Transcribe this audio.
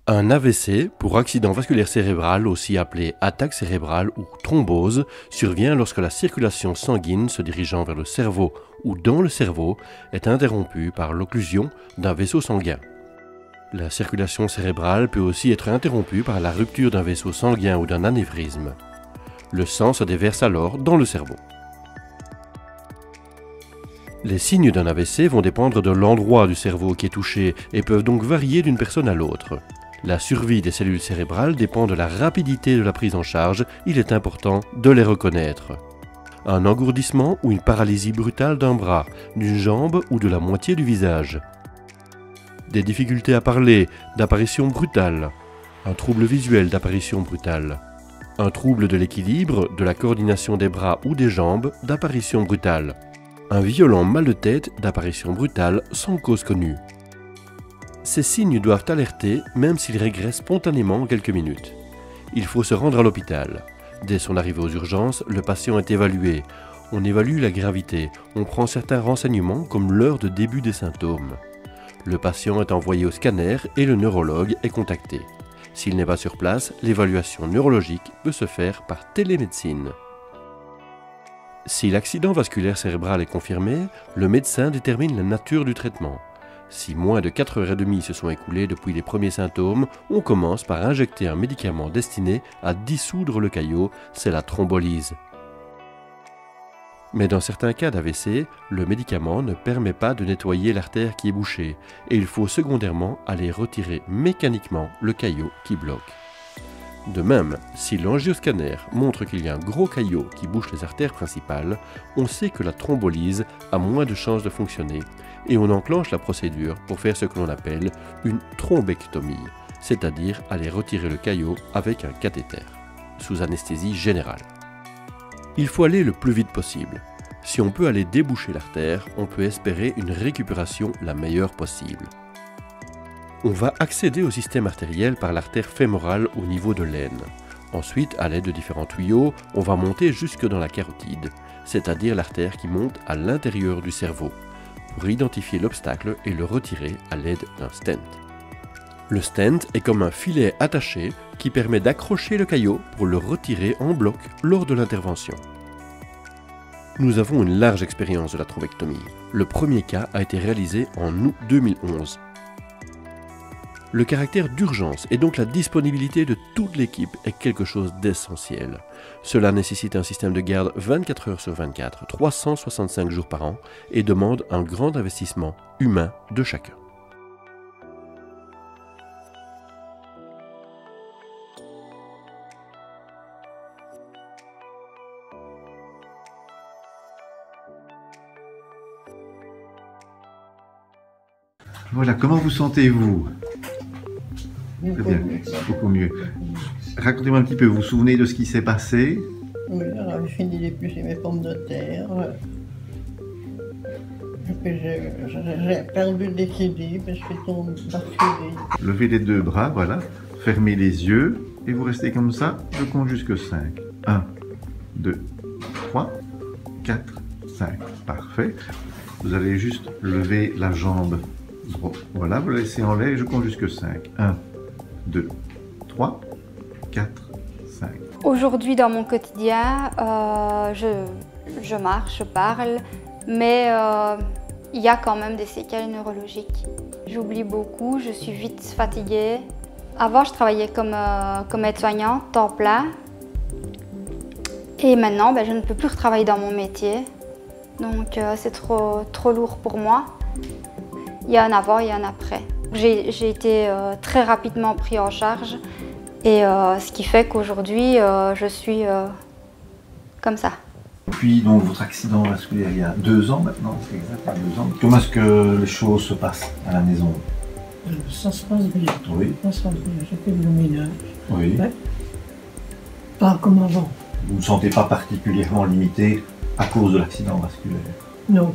Un AVC, pour accident vasculaire cérébral, aussi appelé attaque cérébrale ou thrombose, survient lorsque la circulation sanguine se dirigeant vers le cerveau ou dans le cerveau est interrompue par l'occlusion d'un vaisseau sanguin. La circulation cérébrale peut aussi être interrompue par la rupture d'un vaisseau sanguin ou d'un anévrisme. Le sang se déverse alors dans le cerveau. Les signes d'un AVC vont dépendre de l'endroit du cerveau qui est touché et peuvent donc varier d'une personne à l'autre. La survie des cellules cérébrales dépend de la rapidité de la prise en charge, il est important de les reconnaître. Un engourdissement ou une paralysie brutale d'un bras, d'une jambe ou de la moitié du visage. Des difficultés à parler, d'apparition brutale. Un trouble visuel d'apparition brutale. Un trouble de l'équilibre, de la coordination des bras ou des jambes, d'apparition brutale. Un violent mal de tête d'apparition brutale sans cause connue. Ces signes doivent alerter même s'ils régressent spontanément en quelques minutes. Il faut se rendre à l'hôpital. Dès son arrivée aux urgences, le patient est évalué. On évalue la gravité, on prend certains renseignements comme l'heure de début des symptômes. Le patient est envoyé au scanner et le neurologue est contacté. S'il n'est pas sur place, l'évaluation neurologique peut se faire par télémédecine. Si l'accident vasculaire cérébral est confirmé, le médecin détermine la nature du traitement. Si moins de 4h30 se sont écoulées depuis les premiers symptômes, on commence par injecter un médicament destiné à dissoudre le caillot, c'est la thrombolyse. Mais dans certains cas d'AVC, le médicament ne permet pas de nettoyer l'artère qui est bouchée et il faut secondairement aller retirer mécaniquement le caillot qui bloque. De même, si l'angioscanner montre qu'il y a un gros caillot qui bouche les artères principales, on sait que la thrombolyse a moins de chances de fonctionner et on enclenche la procédure pour faire ce que l'on appelle une thrombectomie, c'est-à-dire aller retirer le caillot avec un cathéter, sous anesthésie générale. Il faut aller le plus vite possible. Si on peut aller déboucher l'artère, on peut espérer une récupération la meilleure possible. On va accéder au système artériel par l'artère fémorale au niveau de l'aine. Ensuite, à l'aide de différents tuyaux, on va monter jusque dans la carotide, c'est-à-dire l'artère qui monte à l'intérieur du cerveau, pour identifier l'obstacle et le retirer à l'aide d'un stent. Le stent est comme un filet attaché qui permet d'accrocher le caillot pour le retirer en bloc lors de l'intervention. Nous avons une large expérience de la thrombectomie. Le premier cas a été réalisé en août 2011. Le caractère d'urgence et donc la disponibilité de toute l'équipe est quelque chose d'essentiel. Cela nécessite un système de garde 24 heures sur 24, 365 jours par an et demande un grand investissement humain de chacun. Voilà, comment vous sentez-vous? Très bien, beaucoup mieux. Racontez-moi un petit peu, vous vous souvenez de ce qui s'est passé? Oui, alors j'ai fini d'éplucher mes pommes de terre. J'ai perdu l'équilibre, je suis tombée basculée. Levez les deux bras, voilà. Fermez les yeux et vous restez comme ça. Je compte jusque 5. 1, 2, 3, 4, 5. Parfait. Vous allez juste lever la jambe. Voilà, vous la laissez en l'air et je compte jusque 5. 1, 2, 3, 4, 5. Aujourd'hui, dans mon quotidien, je marche, je parle, mais il y a quand même des séquelles neurologiques. J'oublie beaucoup, je suis vite fatiguée. Avant, je travaillais comme aide-soignante, temps plein. Et maintenant, je ne peux plus retravailler dans mon métier. Donc, c'est trop lourd pour moi. Il y a un avant et un après. J'ai été très rapidement pris en charge et ce qui fait qu'aujourd'hui, je suis comme ça. Depuis donc, votre accident vasculaire il y a 2 ans maintenant, c'est exact, 2 ans. Comment est-ce que les choses se passent à la maison? Ça se passe bien. Oui. Ça se passe bien. J'ai fait le ménage. Oui. Ouais. Pas comme avant. Vous ne vous sentez pas particulièrement limité à cause de l'accident vasculaire? Non.